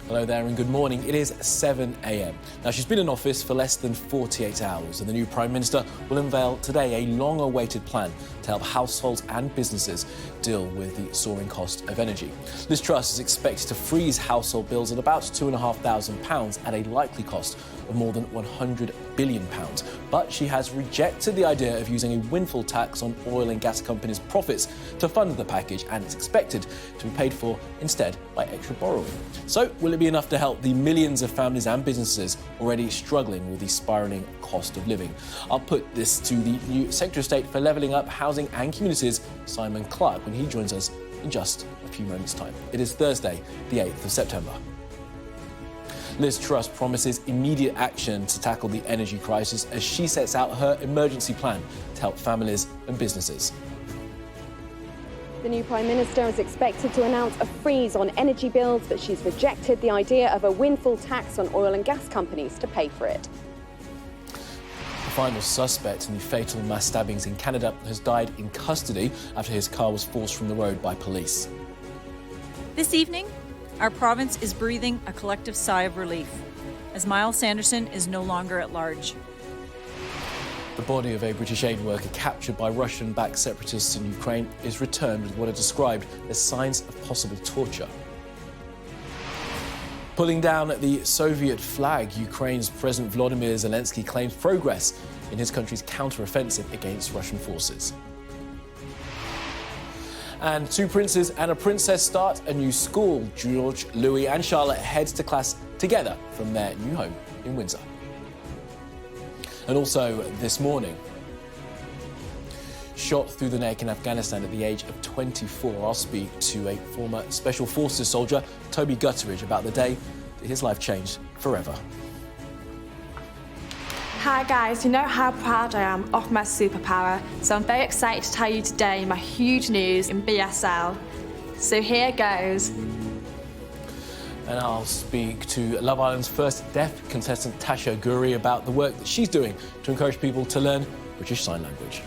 Hello there and good morning. It is 7 a.m. Now, she's been in office for less than 48 hours and the new Prime Minister will unveil today a long-awaited plan to help households and businesses deal with the soaring cost of energy. Liz Truss is expected to freeze household bills at about £2,500 at a likely cost of more than £100 billion. But she has rejected the idea of using a windfall tax on oil and gas companies' profits to fund the package, and it's expected to be paid for instead by extra borrowing. So, will it be enough to help the millions of families and businesses already struggling with the spiralling cost of living? I'll put this to the new Secretary of State for Levelling Up, Housing and Communities, Simon Clarke, when he joins us in just a few moments' time. It is Thursday, the 8th of September. Liz Truss promises immediate action to tackle the energy crisis as she sets out her emergency plan to help families and businesses. The new Prime Minister is expected to announce a freeze on energy bills, but she's rejected the idea of a windfall tax on oil and gas companies to pay for it. The final suspect in the fatal mass stabbings in Canada has died in custody after his car was forced from the road by police. This evening, our province is breathing a collective sigh of relief as Miles Sanderson is no longer at large. The body of a British aid worker captured by Russian-backed separatists in Ukraine is returned with what are described as signs of possible torture. Pulling down the Soviet flag, Ukraine's President Volodymyr Zelesnkyy claims progress in his country's counter-offensive against Russian forces. And two princes and a princess start a new school. George, Louis and Charlotte head to class together from their new home in Windsor. And also this morning, shot through the neck in Afghanistan at the age of 24. I'll speak to a former Special Forces soldier, Toby Gutteridge, about the day that his life changed forever. Hi guys, you know how proud I am of my superpower, so I'm very excited to tell you today my huge news in BSL. So here goes. And I'll speak to Love Island's first deaf contestant, Tasha Guri, about the work that she's doing to encourage people to learn British Sign Language.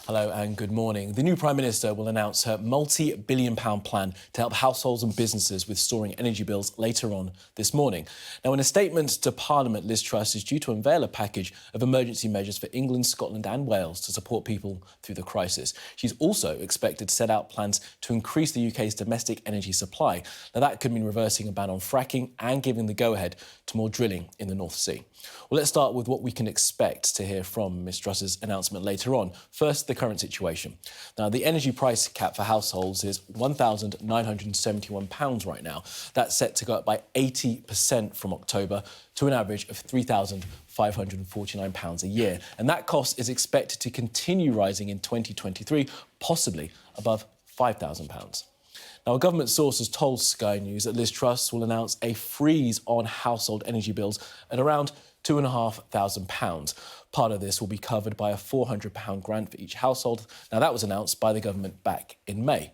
Hello and good morning. The new Prime Minister will announce her multi-billion-pound plan to help households and businesses with soaring energy bills later on this morning. Now, in a statement to Parliament, Liz Truss is due to unveil a package of emergency measures for England, Scotland and Wales to support people through the crisis. She's also expected to set out plans to increase the UK's domestic energy supply. Now, that could mean reversing a ban on fracking and giving the go-ahead to more drilling in the North Sea. Well, let's start with what we can expect to hear from Ms Truss's announcement later on. First, the current situation. Now, the energy price cap for households is £1,971 right now. That's set to go up by 80% from October to an average of £3,549 a year. And that cost is expected to continue rising in 2023, possibly above £5,000. Now, a government source has told Sky News that Liz Truss will announce a freeze on household energy bills at around £2,500. Part of this will be covered by a £400 grant for each household. Now, that was announced by the government back in May.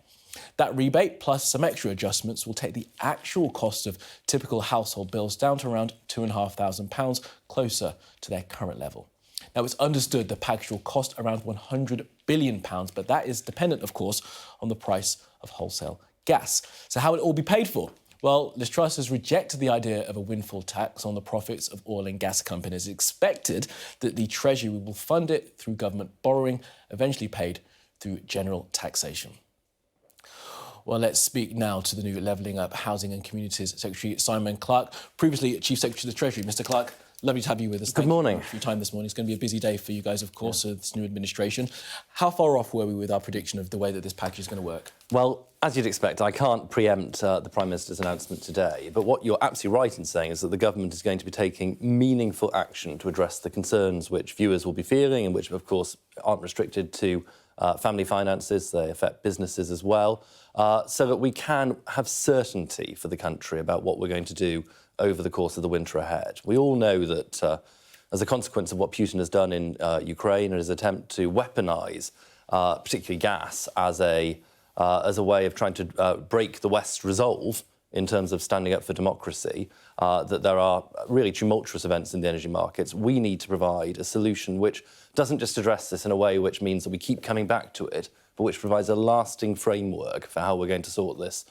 That rebate, plus some extra adjustments, will take the actual cost of typical household bills down to around £2,500, closer to their current level. Now, it's understood the package will cost around £100 billion, but that is dependent, of course, on the price of wholesale gas. So how will it all be paid for? Well, Liz Truss has rejected the idea of a windfall tax on the profits of oil and gas companies. It's expected that the Treasury will fund it through government borrowing, eventually paid through general taxation. Well, let's speak now to the new Levelling Up, Housing and Communities Secretary, Simon Clarke, previously Chief Secretary of the Treasury. Mr Clarke, lovely to have you with us. Good morning. Thank you for your time this morning. It's going to be a busy day for you guys, of course, of this new administration. How far off were we with our prediction of the way that this package is going to work? Well, as you'd expect, I can't preempt the Prime Minister's announcement today, but what you're absolutely right in saying is that the government is going to be taking meaningful action to address the concerns which viewers will be feeling and which, of course, aren't restricted to family finances. They affect businesses as well, so that we can have certainty for the country about what we're going to do over the course of the winter ahead. We all know that as a consequence of what Putin has done in Ukraine and his attempt to weaponise particularly gas as a way of trying to break the West's resolve in terms of standing up for democracy, that there are really tumultuous events in the energy markets. We need to provide a solution which doesn't just address this in a way which means that we keep coming back to it, but which provides a lasting framework for how we're going to sort this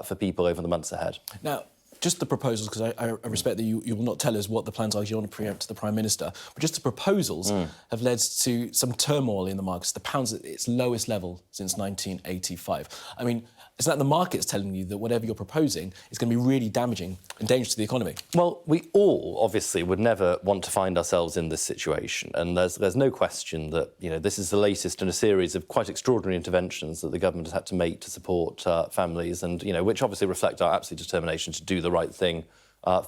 for people over the months ahead. Now, just the proposals, because I respect that you will not tell us what the plans are, you don't want to preempt the Prime Minister, but just the proposals have led to some turmoil in the markets. The pound's at its lowest level since 1985. I mean, is that the market's telling you that whatever you're proposing is going to be really damaging and dangerous to the economy? Well, we all, obviously, would never want to find ourselves in this situation. And there's no question that, this is the latest in a series of quite extraordinary interventions that the government has had to make to support families and, which obviously reflect our absolute determination to do the right thing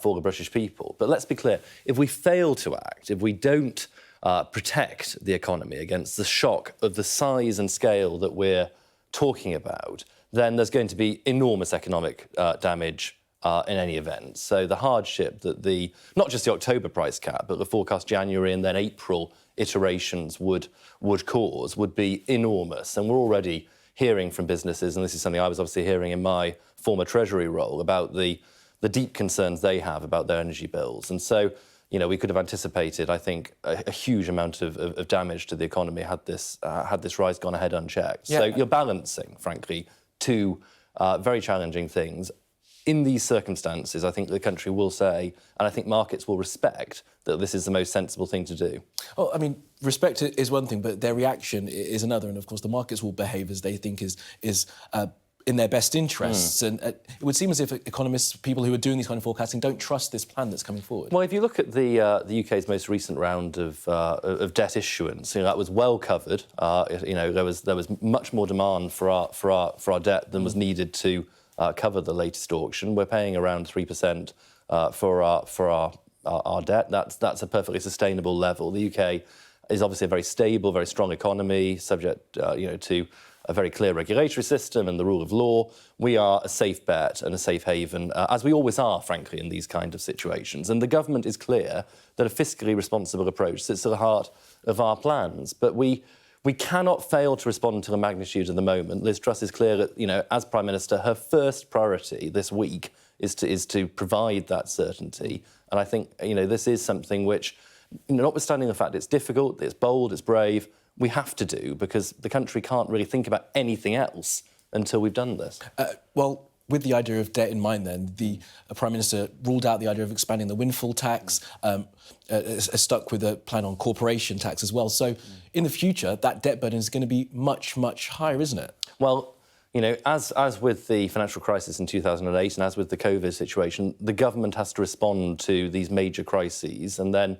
for the British people. But let's be clear, if we fail to act, if we don't protect the economy against the shock of the size and scale that we're talking about, then there's going to be enormous economic damage in any event. So the hardship that not just the October price cap, but the forecast January and then April iterations would cause would be enormous. And we're already hearing from businesses, and this is something I was obviously hearing in my former Treasury role, about the deep concerns they have about their energy bills. And so, we could have anticipated, I think, a huge amount of damage to the economy had this rise gone ahead unchecked. Yeah. So you're balancing, frankly, two very challenging things. In these circumstances, I think the country will say, and I think markets will respect, that this is the most sensible thing to do. Well, I mean, respect is one thing, but their reaction is another. And, of course, the markets will behave as they think is in their best interests. And it would seem as if economists, people who are doing these kind of forecasting, don't trust this plan that's coming forward. Well, if you look at the UK's most recent round of debt issuance, that was well covered. There was much more demand for our debt than was needed to cover the latest auction. We're paying around 3% for our debt. That's a perfectly sustainable level. The UK is obviously a very stable, very strong economy, subject to a very clear regulatory system and the rule of law. We are a safe bet and a safe haven, as we always are, frankly, in these kind of situations. And the government is clear that a fiscally responsible approach sits at the heart of our plans. But we cannot fail to respond to the magnitude of the moment. Liz Truss is clear that, as Prime Minister, her first priority this week is to provide that certainty. And I think, this is something which, notwithstanding the fact it's difficult, it's bold, it's brave, we have to do, because the country can't really think about anything else until we've done this. Well, with the idea of debt in mind, then, the Prime Minister ruled out the idea of expanding the windfall tax, stuck with a plan on corporation tax as well. So, in the future, that debt burden is going to be much, much higher, isn't it? Well, as with the financial crisis in 2008 and as with the COVID situation, the government has to respond to these major crises and then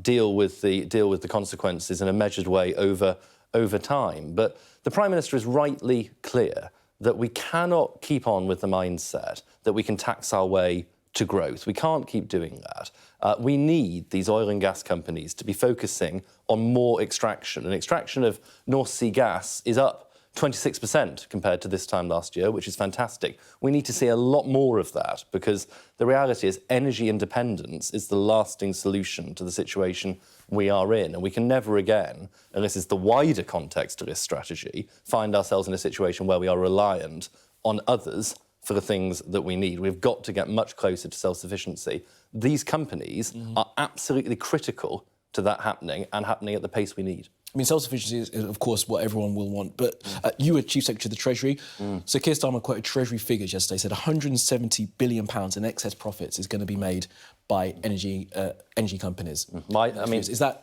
deal with the consequences in a measured way over time. But the Prime Minister is rightly clear that we cannot keep on with the mindset that we can tax our way to growth. We can't keep doing that. We need these oil and gas companies to be focusing on more extraction. And extraction of North Sea gas is up 26% compared to this time last year, which is fantastic. We need to see a lot more of that, because the reality is energy independence is the lasting solution to the situation we are in. And we can never again, and this is the wider context to this strategy, find ourselves in a situation where we are reliant on others for the things that we need. We've got to get much closer to self-sufficiency. These companies are absolutely critical to that happening, and happening at the pace we need. I mean, self-sufficiency is, of course, what everyone will want. But you were Chief Secretary of the Treasury. So Keir Starmer quoted Treasury figures yesterday, said £170 billion in excess profits is going to be made by energy companies. Are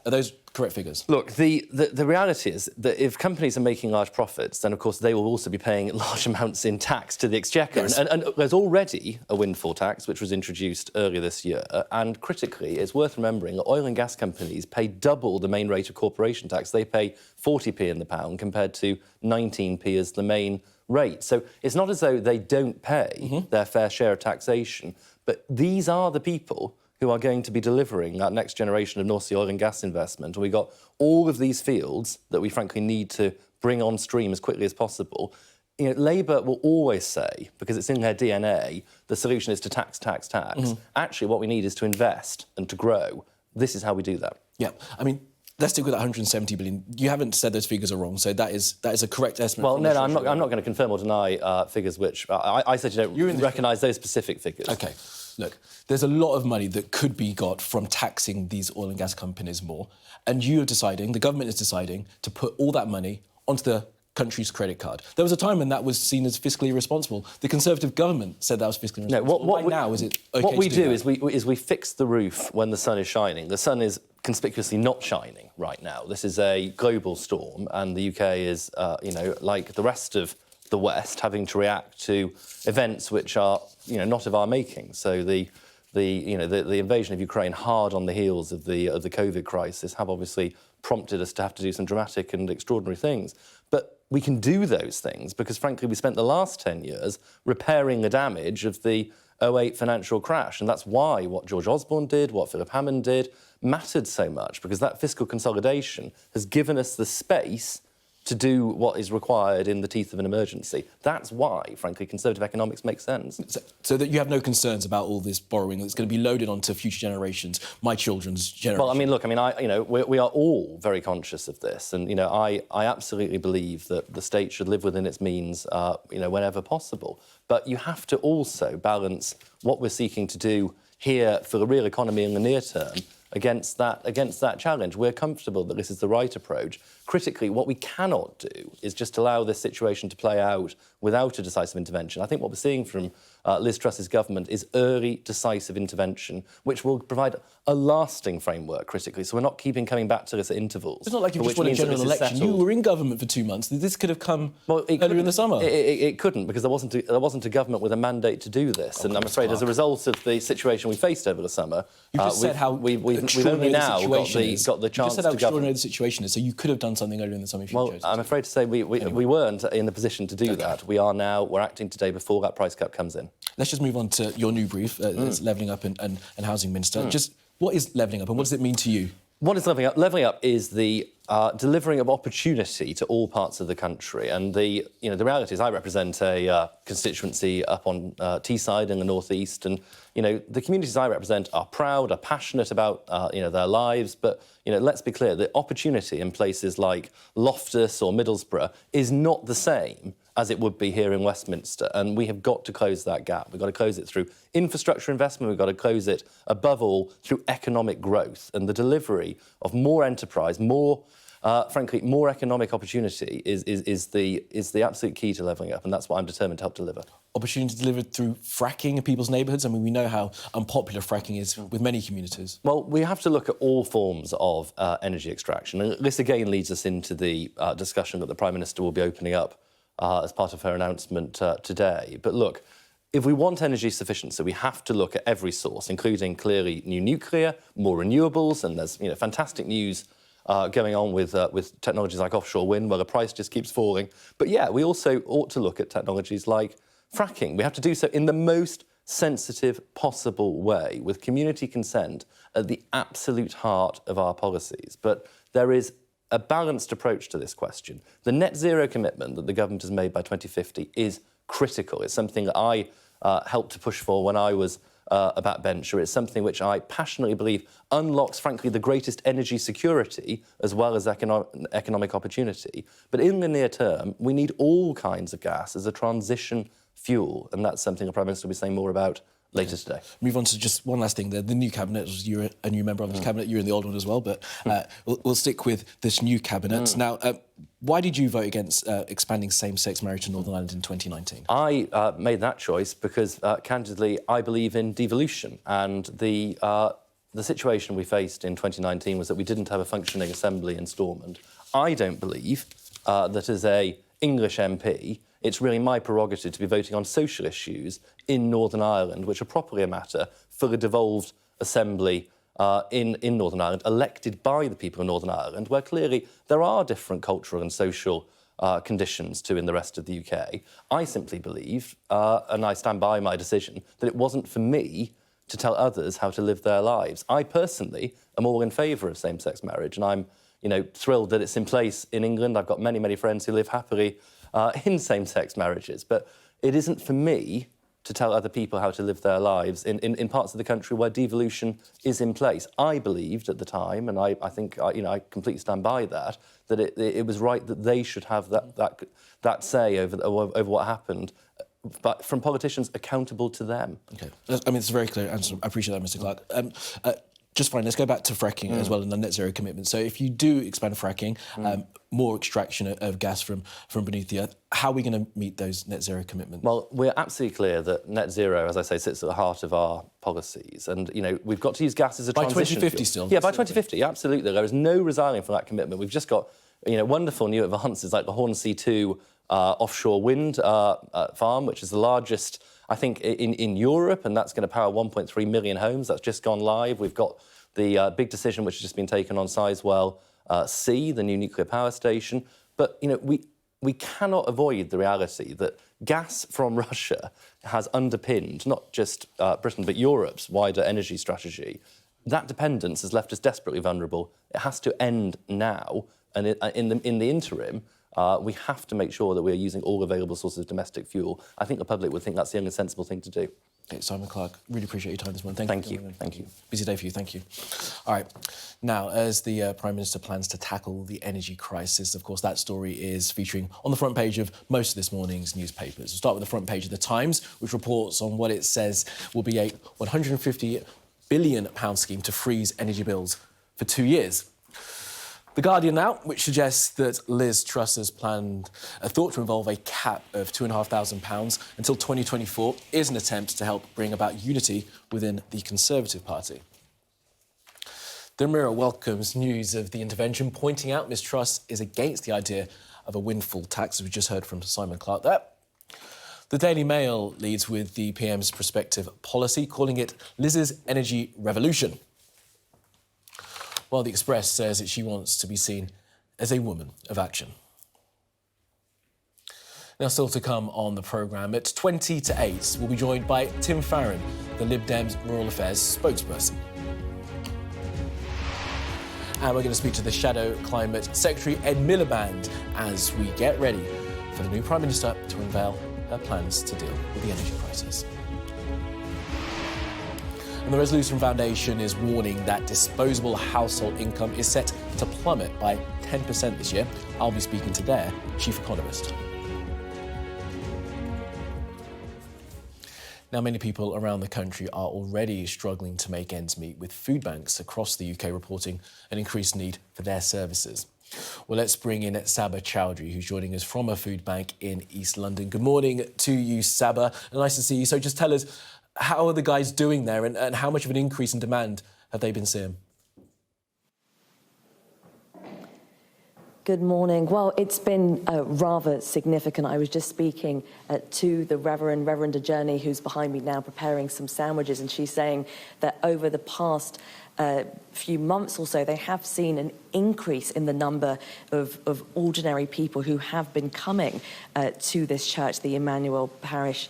those correct figures? Look, the reality is that if companies are making large profits, then, of course, they will also be paying large amounts in tax to the Exchequer. Yes. And there's already a windfall tax, which was introduced earlier this year. And critically, it's worth remembering that oil and gas companies pay double the main rate of corporation tax. They pay 40p in the pound compared to 19p as the main rate. So it's not as though they don't pay their fair share of taxation, but these are the people who are going to be delivering that next generation of North Sea oil and gas investment. And we've got all of these fields that we frankly need to bring on stream as quickly as possible. Labour will always say, because it's in their DNA, the solution is to tax. Actually, what we need is to invest and to grow. This is how we do that. Yeah, I mean, let's stick with that 170 billion. You haven't said those figures are wrong, so that is a correct estimate. Well, no, I'm not going to confirm or deny figures which I said you don't recognise those specific figures. OK. Look, there's a lot of money that could be got from taxing these oil and gas companies more, and the government is deciding to put all that money onto the country's credit card. There was a time when that was seen as fiscally irresponsible. The Conservative government said that was fiscally irresponsible. Now is it okay? What we to do that? is we fix the roof when the sun is shining. The sun is conspicuously not shining right now. This is a global storm, and the UK is, like the rest of the West, having to react to events which are, not of our making. So the invasion of Ukraine, hard on the heels of the COVID crisis, have obviously prompted us to have to do some dramatic and extraordinary things. But we can do those things because, frankly, we spent the last 10 years repairing the damage of the 2008 financial crash. And that's why what George Osborne did, what Philip Hammond did, mattered so much, because that fiscal consolidation has given us the space to do what is required in the teeth of an emergency. That's why, frankly, Conservative economics makes sense. So that you have no concerns about all this borrowing that's going to be loaded onto future generations, my children's generation? Well, we are all very conscious of this, and I absolutely believe that the state should live within its means, whenever possible. But you have to also balance what we're seeking to do here for the real economy in the near term against that challenge. We're comfortable that this is the right approach. Critically, what we cannot do is just allow this situation to play out without a decisive intervention. I think what we're seeing from Liz Truss's government is early, decisive intervention, which will provide a lasting framework, critically, so we're not coming back to this at intervals. It's not like you just won a general election. You were in government for 2 months. This could have come earlier in the summer. It couldn't, because there wasn't a government with a mandate to do this. And I'm afraid, as a result of the situation we faced over the summer, you just said how we've only now got the chance to govern. You just said how extraordinary the situation is, so you could have done something earlier in the summer if you chose. I'm afraid to say we weren't in the position to do that. We're acting today before that price cap comes in. Let's just move on to your new brief, Levelling Up and Housing Minister. Just what is Levelling Up and what does it mean to you? What is Levelling Up? Levelling Up is the delivering of opportunity to all parts of the country. And the reality is I represent a constituency up on Teesside in the northeast, and the communities I represent are proud, are passionate about their lives. But let's be clear: the opportunity in places like Loftus or Middlesbrough is not the same as it would be here in Westminster, and we have got to close that gap. We've got to close it through infrastructure investment. We've got to close it, above all, through economic growth, and the delivery of more enterprise, more economic opportunity is the absolute key to levelling up, and that's what I'm determined to help deliver. Opportunity delivered through fracking in people's neighbourhoods? I mean, we know how unpopular fracking is with many communities. Well, we have to look at all forms of energy extraction, and this again leads us into the discussion that the Prime Minister will be opening up as part of her announcement today. But look, if we want energy sufficiency, we have to look at every source, including clearly new nuclear, more renewables, and there's fantastic news going on with technologies like offshore wind, where the price just keeps falling. But yeah, we also ought to look at technologies like fracking. We have to do so in the most sensitive possible way, with community consent at the absolute heart of our policies. But there is a balanced approach to this question. The net zero commitment that the government has made by 2050 is critical. It's something that I helped to push for when I was a backbencher. It's something which I passionately believe unlocks, frankly, the greatest energy security as well as economic opportunity. But in the near term, we need all kinds of gas as a transition fuel, and that's something the Prime Minister will be saying more about later today. Move on to just one last thing. The new cabinet, you're a new member of this cabinet, you're in the old one as well, but we'll stick with this new cabinet. Now, why did you vote against expanding same-sex marriage in Northern Ireland in 2019? I made that choice because, candidly, I believe in devolution, and the situation we faced in 2019 was that we didn't have a functioning assembly in Stormont. I don't believe that as an English MP, it's really my prerogative to be voting on social issues in Northern Ireland, which are properly a matter for the devolved assembly in Northern Ireland, elected by the people of Northern Ireland, where clearly there are different cultural and social conditions to in the rest of the UK. I simply believe, and I stand by my decision, that it wasn't for me to tell others how to live their lives. I personally am all in favour of same-sex marriage, and I'm thrilled that it's in place in England. I've got many, many friends who live happily in same-sex marriages, but it isn't for me to tell other people how to live their lives in parts of the country where devolution is in place. I believed at the time, and I think I completely stand by that it was right that they should have that say over what happened but from politicians accountable to them. OK. I mean, it's a very clear answer. I appreciate that, Mr Clark. Just fine, let's go back to fracking as well and the net zero commitment. So if you do expand fracking, more extraction of gas from beneath the earth, how are we going to meet those net zero commitments? Well, we're absolutely clear that net zero, as I say, sits at the heart of our policies. And, you know, we've got to use gas as a transition fuel. By 2050 still? Yeah, by 2050, absolutely. There is no resigning from that commitment. We've just got, you know, wonderful new advances like the Hornsea 2 offshore wind farm, which is the largest, I think, in Europe, and that's going to power 1.3 million homes. That's just gone live. We've got the big decision which has just been taken on Sizewell C, the new nuclear power station. But, you know, we cannot avoid the reality that gas from Russia has underpinned not just Britain but Europe's wider energy strategy. That dependence has left us desperately vulnerable. It has to end now, and in the interim, we have to make sure that we're using all available sources of domestic fuel. I think the public would think that's the only sensible thing to do. Okay, Simon Clark, really appreciate your time this morning. Thank you. Thank you. Busy day for you, thank you. All right, now, as the Prime Minister plans to tackle the energy crisis, of course, that story is featuring on the front page of most of this morning's newspapers. We'll start with the front page of The Times, which reports on what it says will be a £150 billion scheme to freeze energy bills for 2 years. The Guardian now, which suggests that Liz Truss's plan, thought to involve a cap of £2,500 until 2024, is an attempt to help bring about unity within the Conservative Party. The Mirror welcomes news of the intervention, pointing out Ms Truss is against the idea of a windfall tax, as we just heard from Simon Clark there. The Daily Mail leads with the PM's prospective policy, calling it Liz's energy revolution, while the Express says that she wants to be seen as a woman of action. Now, still to come on the programme, at 20 to 8, we'll be joined by Tim Farron, the Lib Dems Rural Affairs spokesperson. And we're going to speak to the Shadow Climate Secretary, Ed Miliband, as we get ready for the new Prime Minister to unveil her plans to deal with the energy crisis. And the Resolution Foundation is warning that disposable household income is set to plummet by 10% this year. I'll be speaking to their chief economist. Now, many people around the country are already struggling to make ends meet, with food banks across the UK reporting an increased need for their services. Well, let's bring in Saba Chowdhury, who's joining us from a food bank in East London. Good morning to you, Saba. Nice to see you. So just tell us, how are the guys doing there, and how much of an increase in demand have they been seeing? Good morning. Well, it's been rather significant. I was just speaking to the Reverend Ajani, who's behind me now preparing some sandwiches, and she's saying that over the past few months or so, they have seen an increase in the number of ordinary people who have been coming to this church, the Emmanuel Parish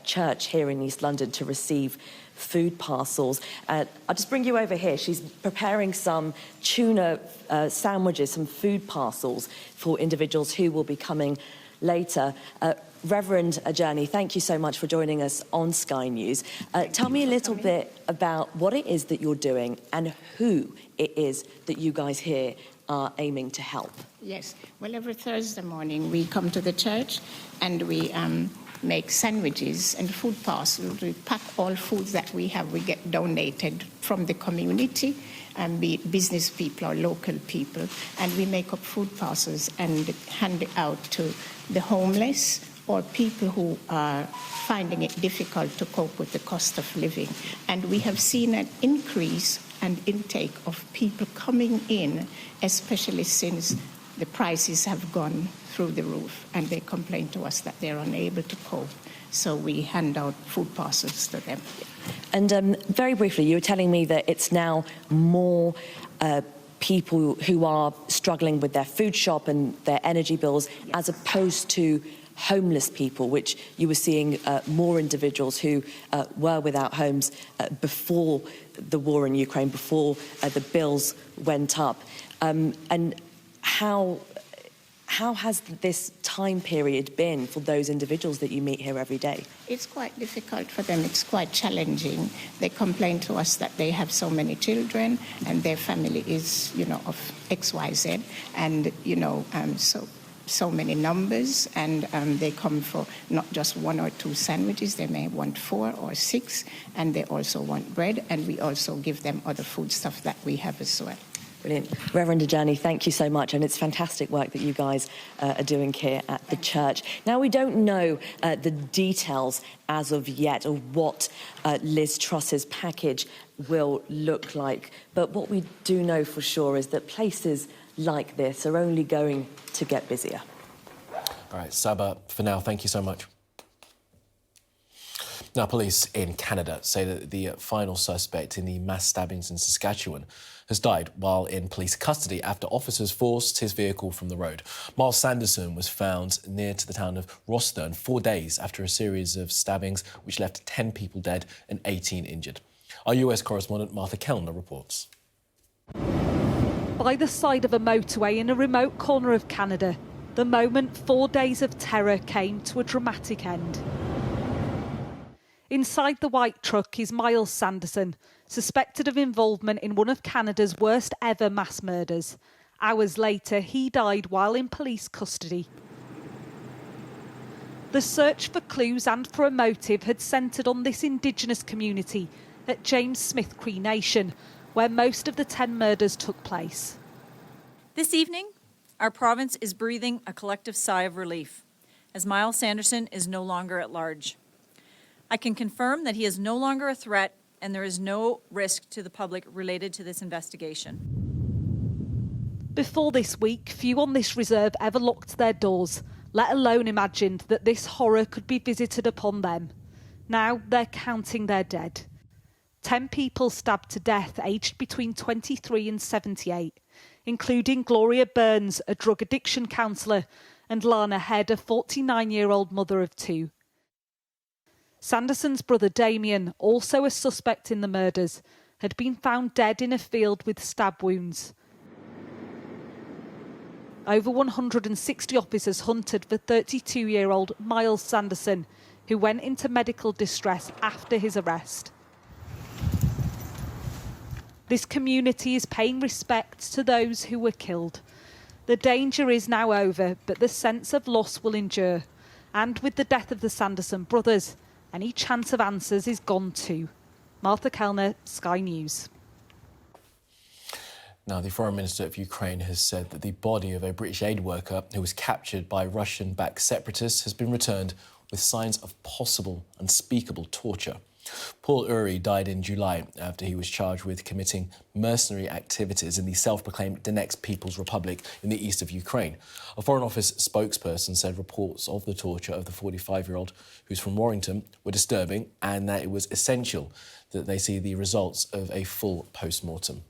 Church here in East London, to receive food parcels. I'll just bring you over here. She's preparing some tuna sandwiches, some food parcels for individuals who will be coming later. Reverend Ajani, thank you so much for joining us on Sky News. Tell me a little bit about what it is that you're doing and who it is that you guys here are aiming to help. Yes. Well, every Thursday morning we come to the church and we make sandwiches and food parcels. We pack all foods that we have. We get donated from the community, be it business people or local people, and we make up food parcels and hand it out to the homeless or people who are finding it difficult to cope with the cost of living. And we have seen an increase and intake of people coming in, especially since the prices have gone through the roof, and they complain to us that they're unable to cope. So we hand out food parcels to them. And very briefly, you were telling me that it's now more people who are struggling with their food shop and their energy bills, yes, as opposed to homeless people, which you were seeing more individuals who were without homes before the war in Ukraine, before the bills went up. And how has this time period been for those individuals that you meet here every day? It's quite difficult for them. It's quite challenging. They complain to us that they have so many children and their family is, of XYZ. And, so so many numbers, and they come for not just 1 or 2 sandwiches. They may want 4 or 6, and they also want bread, and we also give them other food stuff that we have as well. Brilliant. Reverend Ajani, thank you so much, and it's fantastic work that you guys are doing here at the church. Now, we don't know the details as of yet of what Liz Truss's package will look like, but what we do know for sure is that places like this are only going to get busier. All right, Saba, for now, thank you so much. Now, police in Canada say that the final suspect in the mass stabbings in Saskatchewan has died while in police custody after officers forced his vehicle from the road. Miles Sanderson was found near to the town of Rosthern 4 days after a series of stabbings which left 10 people dead and 18 injured. Our US correspondent Martha Kellner reports. By the side of a motorway in a remote corner of Canada, the moment 4 days of terror came to a dramatic end. Inside the white truck is Miles Sanderson, suspected of involvement in one of Canada's worst ever mass murders. Hours later, he died while in police custody. The search for clues and for a motive had centred on this Indigenous community at James Smith Cree Nation, where most of the 10 murders took place. This evening, our province is breathing a collective sigh of relief, as Miles Sanderson is no longer at large. I can confirm that he is no longer a threat and there is no risk to the public related to this investigation. Before this week, few on this reserve ever locked their doors, let alone imagined that this horror could be visited upon them. Now they're counting their dead. 10 people stabbed to death aged between 23 and 78, including Gloria Burns, a drug addiction counsellor, and Lana Head, a 49-year-old mother of 2. Sanderson's brother Damien, also a suspect in the murders, had been found dead in a field with stab wounds. Over 160 officers hunted for 32-year-old Miles Sanderson, who went into medical distress after his arrest. This community is paying respect to those who were killed. The danger is now over, but the sense of loss will endure. And with the death of the Sanderson brothers, any chance of answers is gone too. Martha Kellner, Sky News. Now, the Foreign Minister of Ukraine has said that the body of a British aid worker who was captured by Russian-backed separatists has been returned with signs of possible unspeakable torture. Paul Uri died in July after he was charged with committing mercenary activities in the self-proclaimed Donetsk People's Republic in the east of Ukraine. A Foreign Office spokesperson said reports of the torture of the 45-year-old who's from Warrington were disturbing and that it was essential that they see the results of a full post-mortem.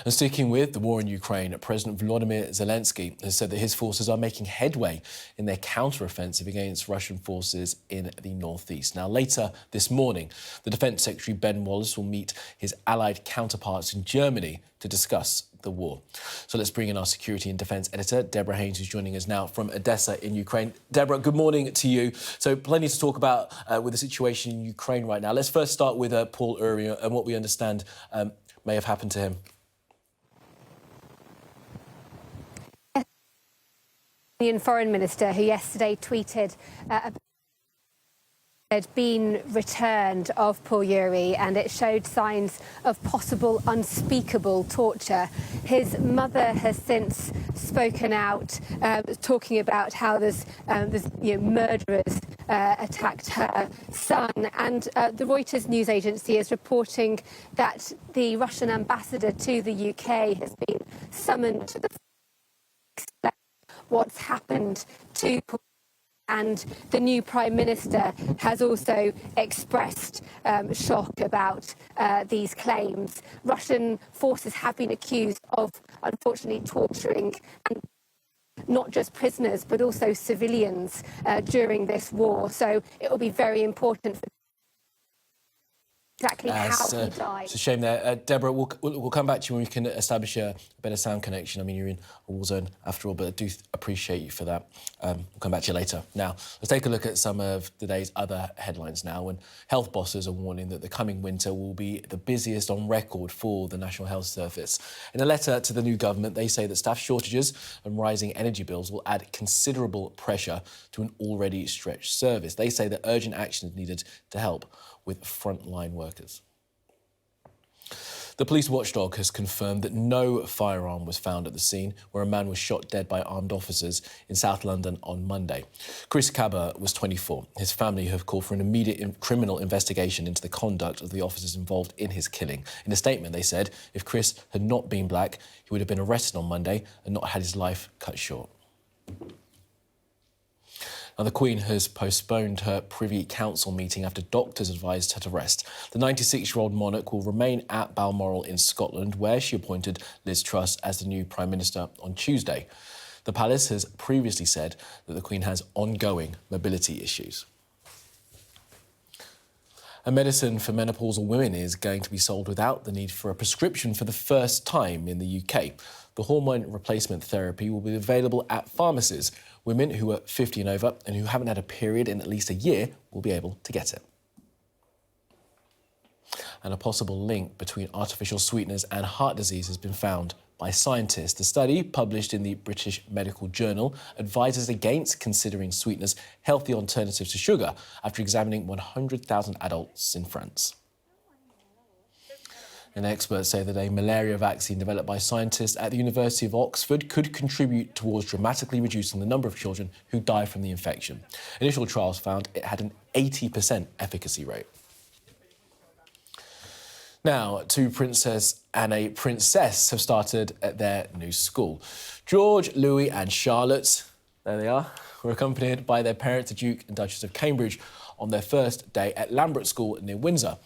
And sticking with the war in Ukraine, President Volodymyr Zelesnkyy has said that his forces are making headway in their counter-offensive against Russian forces in the northeast. Now, later this morning, the Defence Secretary Ben Wallace will meet his allied counterparts in Germany to discuss the war. So let's bring in our security and defence editor, Deborah Haynes, who's joining us now from Odessa in Ukraine. Deborah, good morning to you. So plenty to talk about with the situation in Ukraine right now. Let's first start with Paul Uri and what we understand may have happened to him. The Foreign Minister, who yesterday tweeted had been returned of Paul Uri, and it showed signs of possible unspeakable torture. His mother has since spoken out, talking about how there's murderers attacked her son, and the Reuters news agency is reporting that the Russian ambassador to the UK has been summoned to the what's happened to Paul, and the new Prime Minister has also expressed shock about these claims. Russian forces have been accused of, unfortunately, torturing and not just prisoners but also civilians during this war. So it will be very important for exactly how he died. It's a shame there. Deborah, we'll come back to you when we can establish a better sound connection. I mean, you're in a war zone after all, but I do appreciate you for that. We'll come back to you later. Now, let's take a look at some of the day's other headlines now, when health bosses are warning that the coming winter will be the busiest on record for the National Health Service. In a letter to the new government, they say that staff shortages and rising energy bills will add considerable pressure to an already stretched service. They say that urgent action is needed to help with frontline workers. The police watchdog has confirmed that no firearm was found at the scene where a man was shot dead by armed officers in South London on Monday. Chris Cabba was 24. His family have called for an immediate criminal investigation into the conduct of the officers involved in his killing. In a statement, they said if Chris had not been black, he would have been arrested on Monday and not had his life cut short. Now, the Queen has postponed her Privy Council meeting after doctors advised her to rest. The 96-year-old monarch will remain at Balmoral in Scotland, where she appointed Liz Truss as the new Prime Minister on Tuesday. The palace has previously said that the Queen has ongoing mobility issues. A medicine for menopausal women is going to be sold without the need for a prescription for the first time in the UK. The hormone replacement therapy will be available at pharmacies. Women who are 50 and over and who haven't had a period in at least a year will be able to get it. And a possible link between artificial sweeteners and heart disease has been found by scientists. The study, published in the British Medical Journal, advises against considering sweeteners healthy alternatives to sugar after examining 100,000 adults in France. And experts say that a malaria vaccine developed by scientists at the University of Oxford could contribute towards dramatically reducing the number of children who die from the infection. Initial trials found it had an 80% efficacy rate. Now, two princess and a princess have started at their new school. George, Louis and Charlotte, there they are, were accompanied by their parents, the Duke and Duchess of Cambridge, on their first day at Lambert School near Windsor.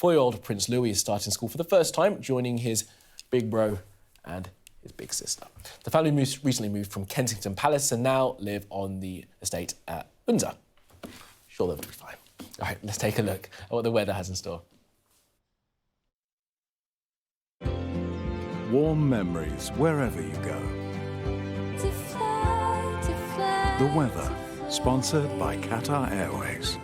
4-year-old Prince Louis is starting school for the first time, joining his big bro and his big sister. The family recently moved from Kensington Palace and now live on the estate at Windsor. Sure, they'll be fine. All right, let's take a look at what the weather has in store. Warm memories wherever you go. The weather, sponsored by Qatar Airways.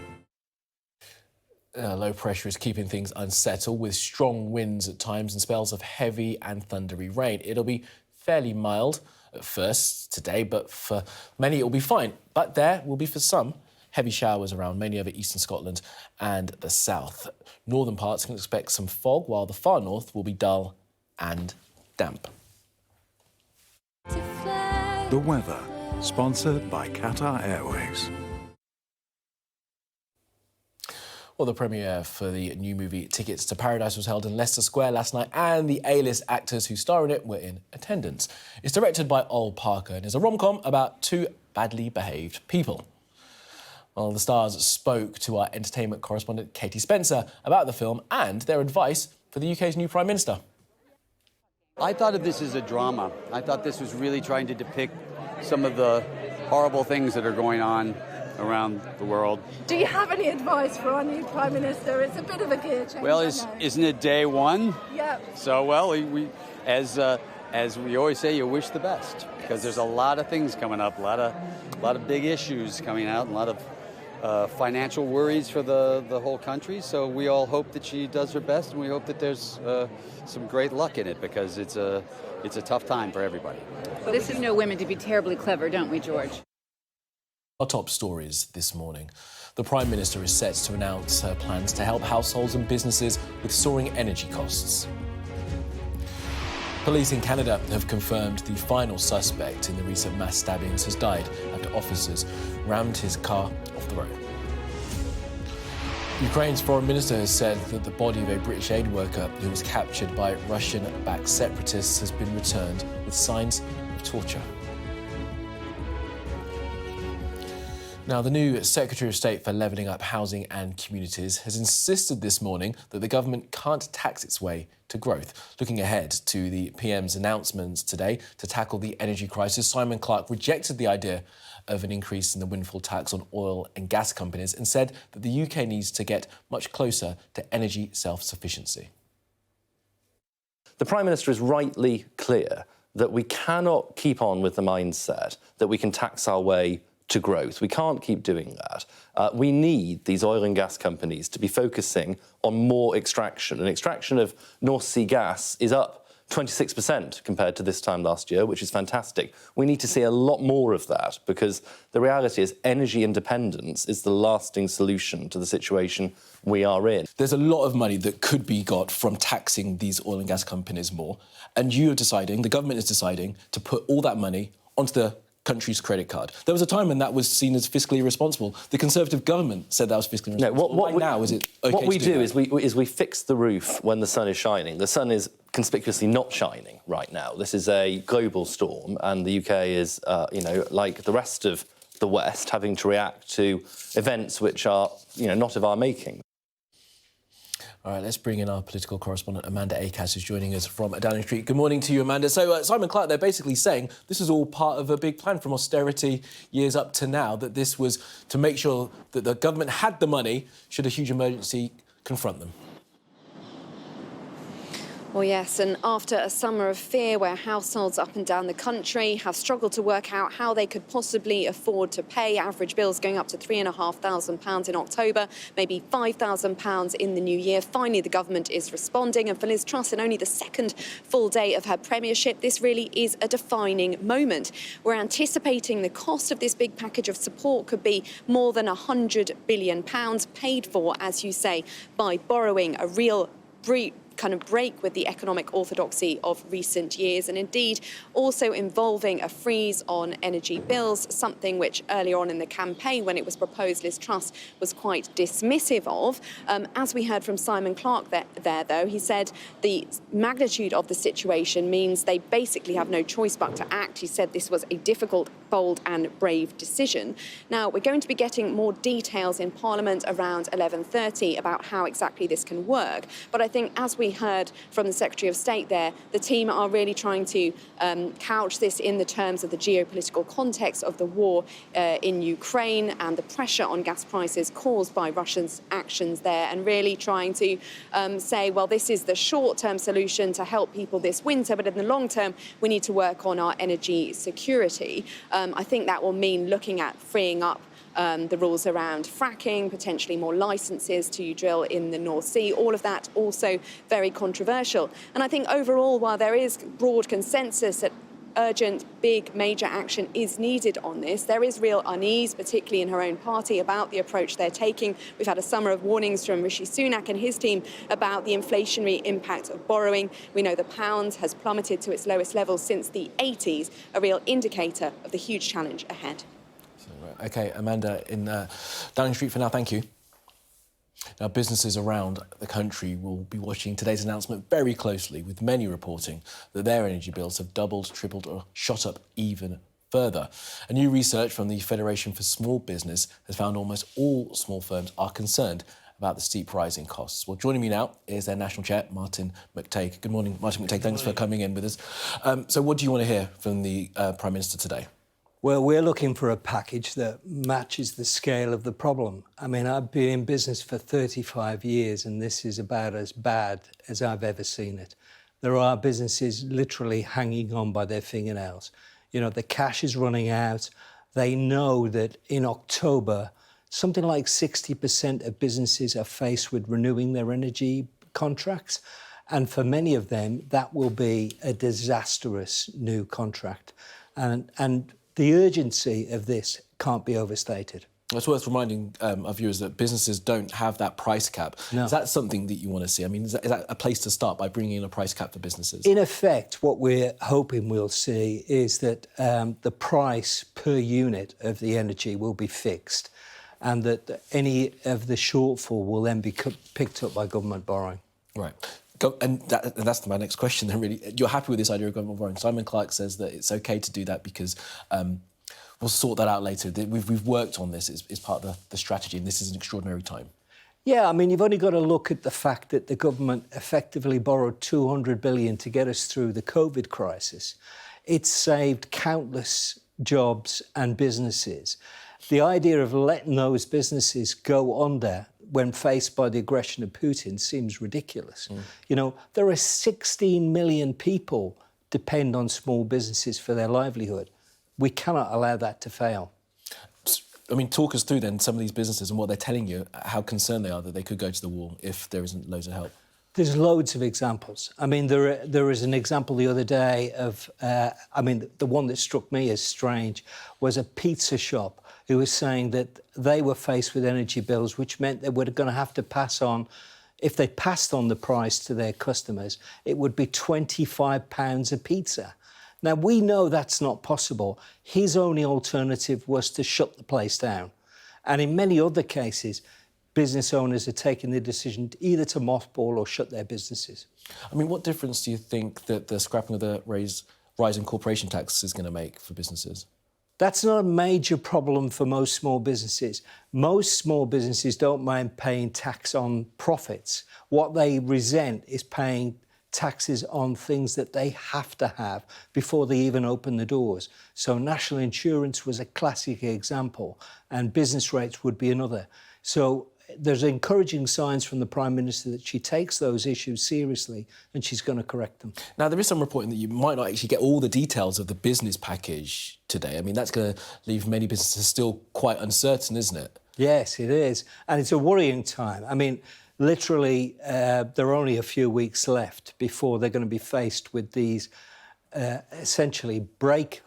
Low pressure is keeping things unsettled with strong winds at times and spells of heavy and thundery rain. It'll be fairly mild at first today, but for many it will be fine. But there will be for some heavy showers around mainly over eastern Scotland and the south. Northern parts can expect some fog, while the far north will be dull and damp. The weather, sponsored by Qatar Airways. Well, the premiere for the new movie Tickets to Paradise was held in Leicester Square last night, and the A-list actors who star in it were in attendance. It's directed by Ol Parker and is a rom-com about two badly behaved people. Well, the stars spoke to our entertainment correspondent Katie Spencer about the film and their advice for the UK's new Prime Minister. I thought of this as a drama. I thought this was really trying to depict some of the horrible things that are going on around the world. Do you have any advice for our new Prime Minister? It's a bit of a gear change. Well, isn't it day one? Yeah. So, well, we as we always say, you wish the best, because there's a lot of things coming up, a lot of big issues coming out, and a lot of financial worries for the whole country. So we all hope that she does her best, and we hope that there's some great luck in it, because it's a tough time for everybody. Well, this is no women to be terribly clever, don't we, George? Our top stories this morning. The Prime Minister is set to announce her plans to help households and businesses with soaring energy costs. Police in Canada have confirmed the final suspect in the recent mass stabbings has died after officers rammed his car off the road. Ukraine's foreign minister has said that the body of a British aid worker who was captured by Russian-backed separatists has been returned with signs of torture. Now, the new Secretary of State for Levelling Up Housing and Communities has insisted this morning that the government can't tax its way to growth. Looking ahead to the PM's announcements today to tackle the energy crisis, Simon Clarke rejected the idea of an increase in the windfall tax on oil and gas companies and said that the UK needs to get much closer to energy self-sufficiency. The Prime Minister is rightly clear that we cannot keep on with the mindset that we can tax our way to growth. We can't keep doing that. We need these oil and gas companies to be focusing on more extraction. And extraction of North Sea gas is up 26% compared to this time last year, which is fantastic. We need to see a lot more of that because the reality is energy independence is the lasting solution to the situation we are in. There's a lot of money that could be got from taxing these oil and gas companies more. And you are deciding, the government is deciding, to put all that money onto the country's credit card. There was a time when that was seen as fiscally irresponsible. The Conservative government said that was fiscally irresponsible. No, now is it okay? What we do is we fix the roof when the sun is shining. The sun is conspicuously not shining right now. This is a global storm, and the UK is, like the rest of the West, having to react to events which are, not of our making. All right, let's bring in our political correspondent, Amanda Akas, who's joining us from Downing Street. Good morning to you, Amanda. So, Simon Clarke, they're basically saying this is all part of a big plan from austerity years up to now, that this was to make sure that the government had the money should a huge emergency confront them. Well, yes, and after a summer of fear where households up and down the country have struggled to work out how they could possibly afford to pay average bills going up to £3,500 in October, maybe £5,000 in the new year, finally the government is responding. And for Liz Truss, in only the second full day of her premiership, this really is a defining moment. We're anticipating the cost of this big package of support could be more than £100 billion, paid for, as you say, by borrowing, a real kind of break with the economic orthodoxy of recent years, and indeed also involving a freeze on energy bills, something which earlier on in the campaign, when it was proposed, Liz Truss was quite dismissive of. As we heard from Simon Clarke there, though, he said the magnitude of the situation means they basically have no choice but to act. He said this was a difficult, bold and brave decision. Now, we're going to be getting more details in Parliament around 11:30 about how exactly this can work. But I think, as we heard from the Secretary of State there, the team are really trying to couch this in the terms of the geopolitical context of the war in Ukraine and the pressure on gas prices caused by Russia's actions there, and really trying to say, well, this is the short-term solution to help people this winter, but in the long term, we need to work on our energy security. I think that will mean looking at freeing up the rules around fracking, potentially more licences to drill in the North Sea. All of that also very controversial. And I think overall, while there is broad consensus that urgent, big, major action is needed on this, there is real unease, particularly in her own party, about the approach they're taking. We've had a summer of warnings from Rishi Sunak and his team about the inflationary impact of borrowing. We know the pound has plummeted to its lowest level since the 80s, a real indicator of the huge challenge ahead. OK, Amanda in Downing Street for now, thank you. Now, businesses around the country will be watching today's announcement very closely, with many reporting that their energy bills have doubled, tripled or shot up even further. A new research from the Federation for Small Business has found almost all small firms are concerned about the steep rise in costs. Well, joining me now is their National Chair, Martin McTague. Good morning, Martin McTague. Thanks for coming in with us. So what do you want to hear from the Prime Minister today? Well, we're looking for a package that matches the scale of the problem. I mean, I've been in business for 35 years and this is about as bad as I've ever seen it. There are businesses literally hanging on by their fingernails. You know, the cash is running out. They know that in October, something like 60% of businesses are faced with renewing their energy contracts. And for many of them, that will be a disastrous new contract. And the urgency of this can't be overstated. It's worth reminding our viewers that businesses don't have that price cap. No. Is that something that you want to see? I mean, is that a place to start, by bringing in a price cap for businesses? In effect, what we're hoping we'll see is that the price per unit of the energy will be fixed, and that any of the shortfall will then be picked up by government borrowing. Right. And that's my next question then, really. You're happy with this idea of government borrowing. Simon Clarke says that it's OK to do that because We'll sort that out later. We've worked on this. It's part of the strategy, and this is an extraordinary time. Yeah, I mean, you've only got to look at the fact that the government effectively borrowed $200 billion to get us through the COVID crisis. It's saved countless jobs and businesses. The idea of letting those businesses go under when faced by the aggression of Putin seems ridiculous. You know, there are 16 million people depend on small businesses for their livelihood. We cannot allow that to fail. I mean, talk us through then some of these businesses and what they're telling you, how concerned they are that they could go to the wall if there isn't loads of help. There's loads of examples. I mean, there is an example the other day of, the one that struck me as strange was a pizza shop who was saying that they were faced with energy bills, which meant they were going to have to pass on, if they passed on the price to their customers, it would be £25 a pizza. Now, we know that's not possible. His only alternative was to shut the place down. And in many other cases, business owners are taking the decision either to mothball or shut their businesses. I mean, what difference do you think that the scrapping of the rise in corporation tax is going to make for businesses? That's not a major problem for most small businesses. Most small businesses don't mind paying tax on profits. What they resent is paying taxes on things that they have to have before they even open the doors. So national insurance was a classic example, and business rates would be another. So there's encouraging signs from the Prime Minister that she takes those issues seriously and she's going to correct them. Now, there is some reporting that you might not actually get all the details of the business package today. I mean, that's going to leave many businesses still quite uncertain, isn't it? Yes, it is. And it's a worrying time. I mean, literally, there are only a few weeks left before they're going to be faced with these essentially make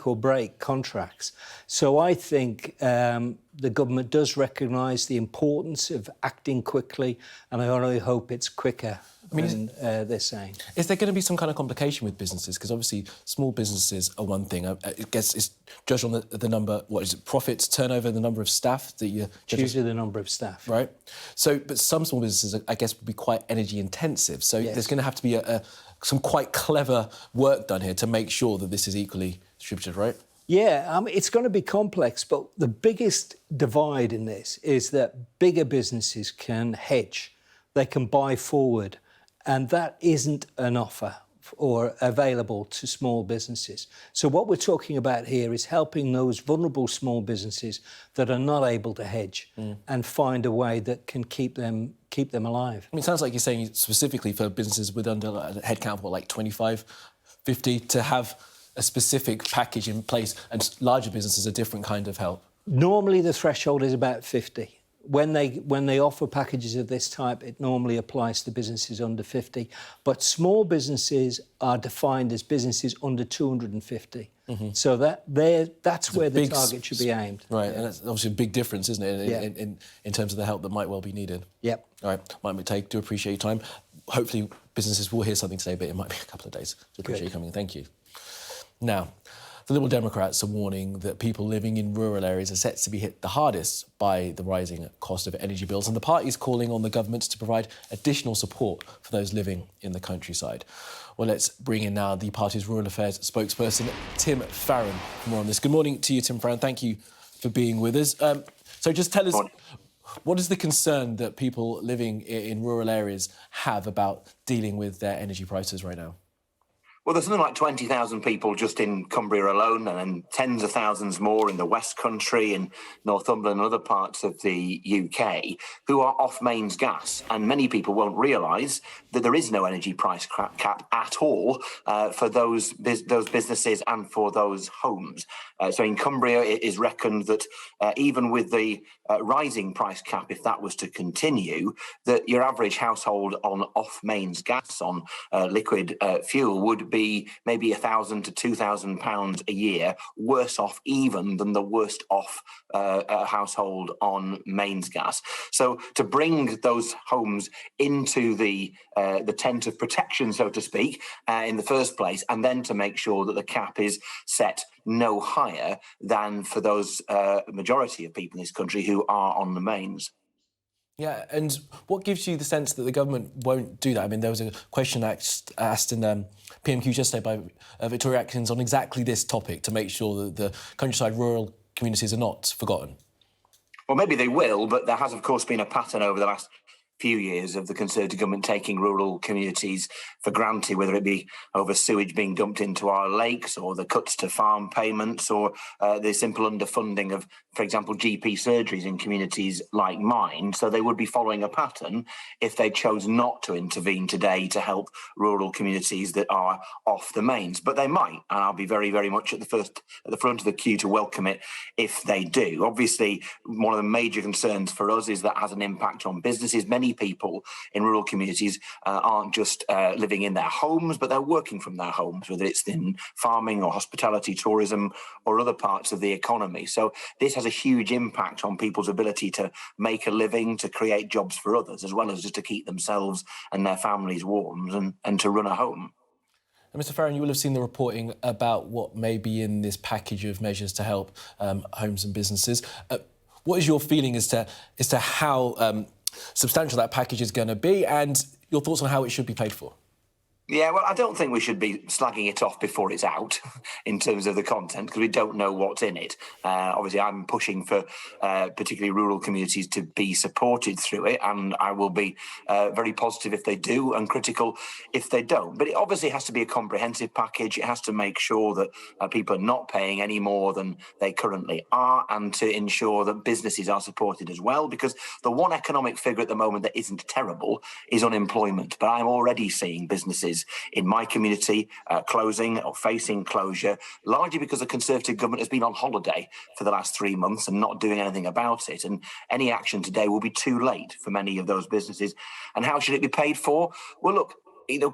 or break contracts. So I think the government does recognise the importance of acting quickly, and I only hope it's quicker than they're saying. Is there going to be some kind of complication with businesses? Because obviously small businesses are one thing. I guess it's judged on the number, what is it, profits, turnover, the number of staff that you... It's usually the number of staff. Right. So, but some small businesses, I guess, would be quite energy intensive. So There's going to have to be some quite clever work done here to make sure that this is equally distributed, right? Yeah, it's going to be complex, but the biggest divide in this is that bigger businesses can hedge. They can buy forward, and that isn't an offer or available to small businesses. So what we're talking about here is helping those vulnerable small businesses that are not able to hedge and find a way that can keep them alive. I mean, it sounds like you're saying specifically for businesses with under a headcount of, like 25, 50, to have a specific package in place, and larger businesses a different kind of help? Normally the threshold is about 50. When they offer packages of this type, it normally applies to businesses under 50. But small businesses are defined as businesses under 250. So that's where the target should be aimed. Right, and that's obviously a big difference, isn't it, in terms of the help that might well be needed. Yep. All right, Mike McTague, do appreciate your time. Hopefully businesses will hear something today, but it might be a couple of days. So appreciate you coming. Thank you. Now, the Liberal Democrats are warning that people living in rural areas are set to be hit the hardest by the rising cost of energy bills, and the party is calling on the government to provide additional support for those living in the countryside. Well, let's bring in now the party's rural affairs spokesperson, Tim Farron, for more on this. Good morning to you, Tim Farron. Thank you for being with us. So just tell us, what is the concern that people living in rural areas have about dealing with their energy prices right now? Well, there's something like 20,000 people just in Cumbria alone, and then tens of thousands more in the West Country and Northumberland and other parts of the UK who are off mains gas. And many people won't realise that there is no energy price cap at all for those businesses and for those homes. So in Cumbria, it is reckoned that even with the rising price cap, if that was to continue, that your average household on off mains gas, on liquid fuel, would be maybe £1,000 to £2,000 a year worse off even than the worst off household on mains gas. So to bring those homes into the tent of protection, so to speak, in the first place, and then to make sure that the cap is set no higher than for those majority of people in this country who are on the mains. Yeah, and what gives you the sense that the government won't do that? I mean, there was a question asked in PMQ yesterday by Victoria Atkins on exactly this topic to make sure that the countryside rural communities are not forgotten. Well, maybe they will, but there has, of course, been a pattern over the last few years of the Conservative government taking rural communities for granted, whether it be over sewage being dumped into our lakes or the cuts to farm payments or the simple underfunding of, for example, GP surgeries in communities like mine. So they would be following a pattern if they chose not to intervene today to help rural communities that are off the mains. But they might, and I'll be very, very much at the front of the queue to welcome it if they do. Obviously, one of the major concerns for us is that has an impact on businesses. Many people in rural communities aren't just living in their homes, but they're working from their homes, whether it's in farming or hospitality, tourism, or other parts of the economy. So this has a huge impact on people's ability to make a living, to create jobs for others, as well as just to keep themselves and their families warm and to run a home. And Mr. Farron, you will have seen the reporting about what may be in this package of measures to help homes and businesses. What is your feeling as to how substantial that package is going to be, and your thoughts on how it should be paid for? Yeah, well, I don't think we should be slagging it off before it's out in terms of the content, because we don't know what's in it. Obviously, I'm pushing for particularly rural communities to be supported through it, and I will be very positive if they do and critical if they don't. But it obviously has to be a comprehensive package. It has to make sure that people are not paying any more than they currently are, and to ensure that businesses are supported as well, because the one economic figure at the moment that isn't terrible is unemployment. But I'm already seeing businesses in my community closing or facing closure, largely because the Conservative government has been on holiday for the last 3 months and not doing anything about it. And any action today will be too late for many of those businesses. And how should it be paid for? Well, look,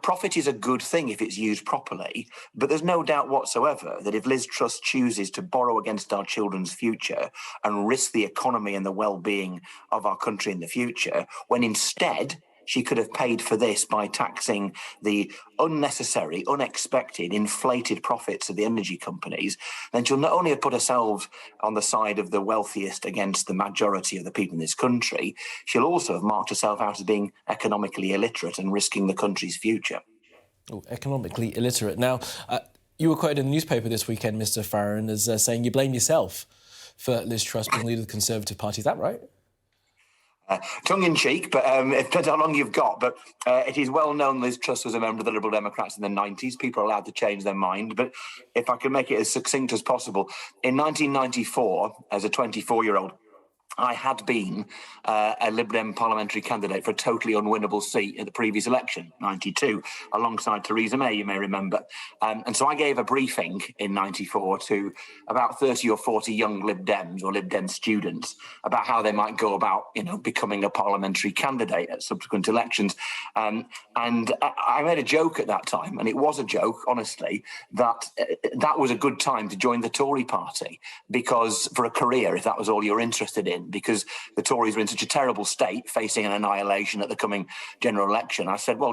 profit is a good thing if it's used properly, but there's no doubt whatsoever that if Liz Truss chooses to borrow against our children's future and risk the economy and the well-being of our country in the future, when instead she could have paid for this by taxing the unnecessary, unexpected, inflated profits of the energy companies, then she'll not only have put herself on the side of the wealthiest against the majority of the people in this country, she'll also have marked herself out as being economically illiterate and risking the country's future. Oh, economically illiterate. Now, you were quoted in the newspaper this weekend, Mr. Farron, as saying you blame yourself for Liz Truss being leader of the Conservative Party. Is that right? Tongue-in-cheek, but it depends how long you've got. But it is well known Liz Truss was a member of the Liberal Democrats in the 90s. People are allowed to change their mind. But if I can make it as succinct as possible, in 1994, as a 24-year-old, I had been a Lib Dem parliamentary candidate for a totally unwinnable seat at the previous election, 92, alongside Theresa May, you may remember. And so I gave a briefing in 94 to about 30 or 40 young Lib Dems or Lib Dem students about how they might go about, becoming a parliamentary candidate at subsequent elections. And I made a joke at that time, and it was a joke, honestly, that that was a good time to join the Tory party, because for a career, if that was all you're interested in, because the Tories were in such a terrible state, facing an annihilation at the coming general election. I said, well,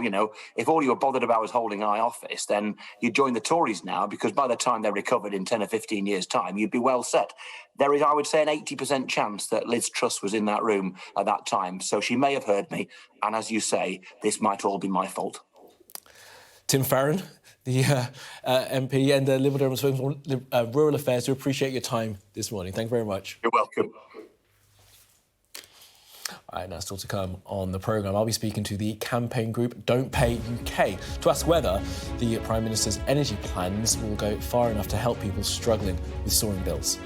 if all you were bothered about was holding high office, then you'd join the Tories now, because by the time they're recovered in 10 or 15 years' time, you'd be well set. There is, I would say, an 80% chance that Liz Truss was in that room at that time. So she may have heard me. And as you say, this might all be my fault. Tim Farron, the MP and Liberal Democrats Rural Affairs, we appreciate your time this morning. Thank you very much. You're welcome. All right, now still to come on the programme, I'll be speaking to the campaign group Don't Pay UK to ask whether the Prime Minister's energy plans will go far enough to help people struggling with soaring bills.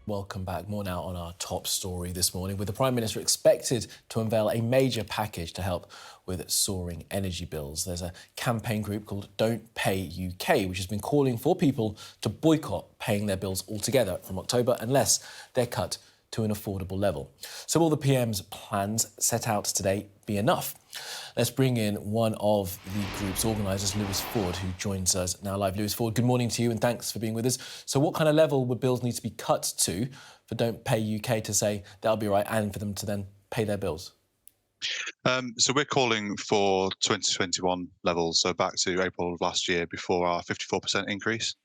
Welcome back. More now on our top story this morning, with the Prime Minister expected to unveil a major package to help with soaring energy bills. There's a campaign group called Don't Pay UK, which has been calling for people to boycott paying their bills altogether from October unless they're cut to an affordable level. So will the PM's plans set out today be enough? Let's bring in one of the group's organisers, Lewis Ford, who joins us now live. Lewis Ford, good morning to you and thanks for being with us. So what kind of level would bills need to be cut to for Don't Pay UK to say that'll be right and for them to then pay their bills? So we're calling for 2021 levels, so back to April of last year before our 54% increase.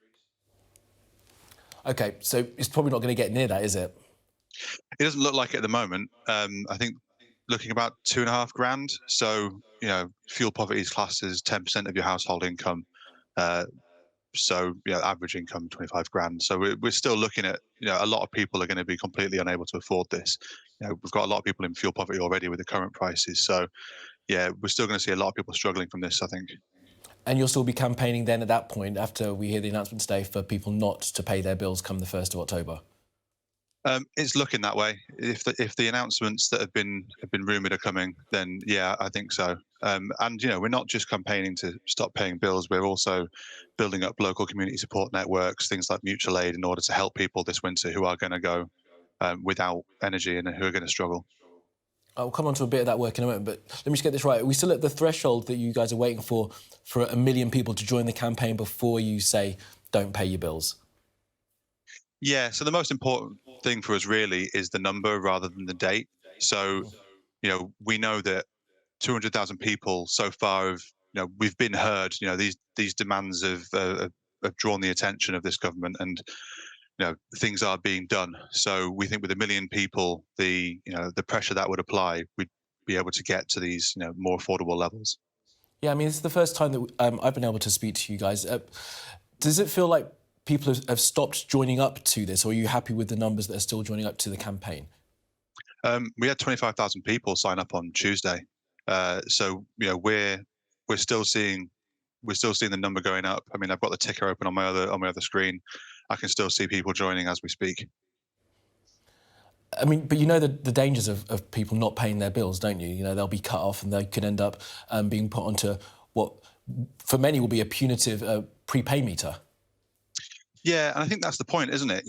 OK, so it's probably not going to get near that, is it? It doesn't look like it at the moment. I think looking about £2,500. So, fuel poverty is classed as 10% of your household income. So, average income, 25 grand. So we're still looking at, a lot of people are going to be completely unable to afford this. We've got a lot of people in fuel poverty already with the current prices. So, yeah, we're still going to see a lot of people struggling from this, I think. And you'll still be campaigning then at that point, after we hear the announcement today, for people not to pay their bills come the 1st of October? It's looking that way. If the announcements that have been rumoured are coming, then yeah, I think so. And we're not just campaigning to stop paying bills. We're also building up local community support networks, things like mutual aid, in order to help people this winter who are going to go without energy and who are going to struggle. I'll come on to a bit of that work in a moment, but let me just get this right. Are we still at the threshold that you guys are waiting for 1 million people to join the campaign before you say don't pay your bills? Yeah, so the most important thing for us really is the number rather than the date. So, we know that 200,000 people so far have, we've been heard. These demands have drawn the attention of this government, and things are being done. So we think with 1 million people, the pressure that would apply, we'd be able to get to these more affordable levels. Yeah, I mean, this is the first time that I've been able to speak to you guys. Does it feel like people have stopped joining up to this, or are you happy with the numbers that are still joining up to the campaign? We had 25,000 people sign up on Tuesday, so we're still seeing the number going up. I mean, I've got the ticker open on my other screen. I can still see people joining as we speak. I mean, but you know the dangers of people not paying their bills, don't you? They'll be cut off and they could end up being put onto what, for many, will be a punitive prepay meter. Yeah, and I think that's the point, isn't it?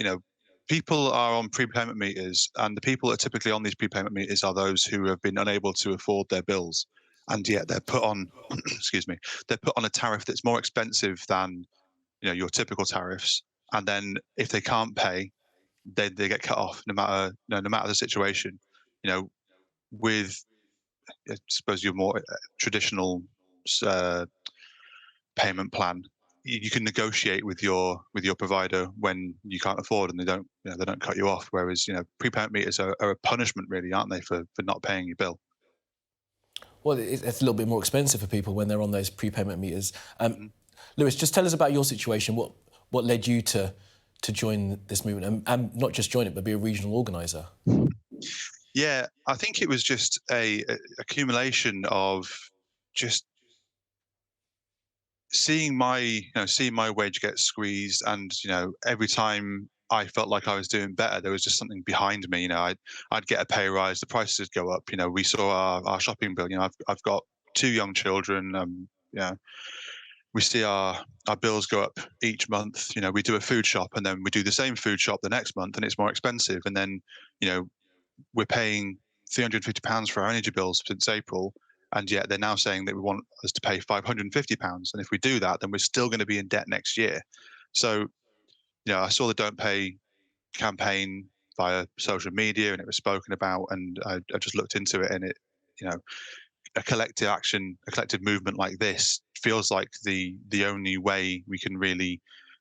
People are on prepayment meters, and the people that are typically on these prepayment meters are those who have been unable to afford their bills, and yet they're put on, excuse me, they're put on a tariff that's more expensive than your typical tariffs. And then if they can't pay, they get cut off, no matter the situation. With, I suppose, your more traditional payment plan, you can negotiate with your provider when you can't afford, and they don't cut you off. Whereas prepayment meters are a punishment, really, aren't they, for not paying your bill? Well, it's a little bit more expensive for people when they're on those prepayment meters. Lewis, just tell us about your situation. What led you to join this movement, and not just join it, but be a regional organiser? Yeah, I think it was just a accumulation of just seeing my wage get squeezed, and every time I felt like I was doing better, there was just something behind me. I'd get a pay rise, the prices would go up. We saw our shopping bill. I've got 2 young children. We see our bills go up each month. We do a food shop, and then we do the same food shop the next month, and it's more expensive. And then we're paying £350 for our energy bills since April, and yet they're now saying that we want us to pay £550. And if we do that, then we're still going to be in debt next year. So, I saw the Don't Pay campaign via social media, and it was spoken about, and I just looked into it, and it, a collective action, a collective movement like this feels like the only way we can really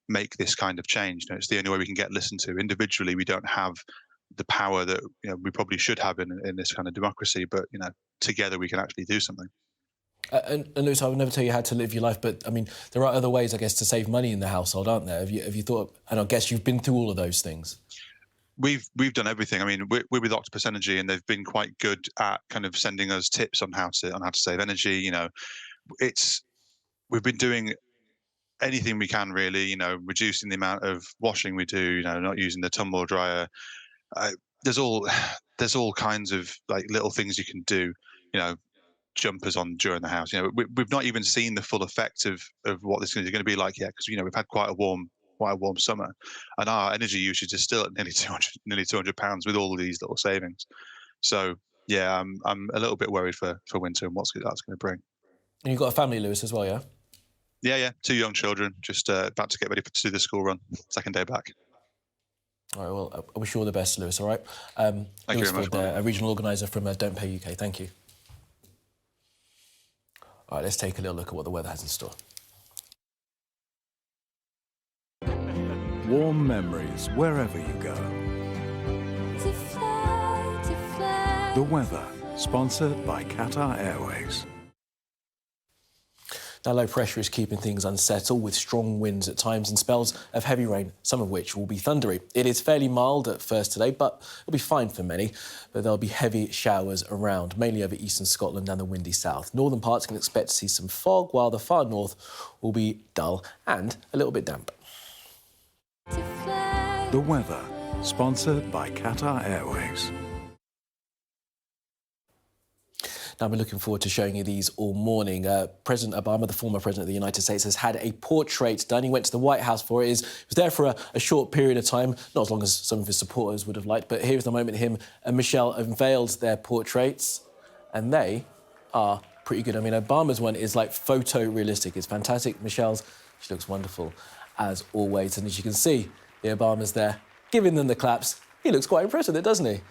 make this kind of change. It's the only way we can get listened to. Individually, we don't have the power that we probably should have in this kind of democracy, but together we can actually do something. And Lewis, I would never tell you how to live your life, but I mean, there are other ways, I guess, to save money in the household, aren't there? Have you thought? And I guess you've been through all of those things. We've done everything. I mean, we're with Octopus Energy, and they've been quite good at kind of sending us tips on how to save energy. We've been doing anything we can, really. Reducing the amount of washing we do. Not using the tumble dryer. There's all kinds of like little things you can do. Jumpers on during the house. We've not even seen the full effect of what this is going to be like yet, because we've had quite a warm summer, and our energy usage is still at nearly £200 with all of these little savings. So yeah, I'm a little bit worried for winter and what that's going to bring. And you've got a family, Lewis, as well, yeah? Yeah, 2 young children, just about to get ready to do the school run, second day back. All right, well, I wish you all the best, Lewis, all right? Thank you very much, a regional organiser from Don't Pay UK. Thank you. All right, let's take a little look at what the weather has in store. warm memories wherever you go. The weather, sponsored by Qatar Airways. Now, low pressure is keeping things unsettled with strong winds at times and spells of heavy rain, some of which will be thundery. It is fairly mild at first today, but it'll be fine for many. But there'll be heavy showers around, mainly over eastern Scotland and the windy south. Northern parts can expect to see some fog, while the far north will be dull and a little bit damp. The weather, sponsored by Qatar Airways. Now, we're looking forward to showing you these all morning. President Obama, the former president of the United States, has had a portrait done. He went to the White House for it. He was there for a short period of time, not as long as some of his supporters would have liked. But here's the moment him and Michelle unveiled their portraits, and they are pretty good. I mean, Obama's one is like photo-realistic. It's fantastic. Michelle's, she looks wonderful, as always. And as you can see, the Obama's there giving them the claps. He looks quite impressed with it, doesn't he?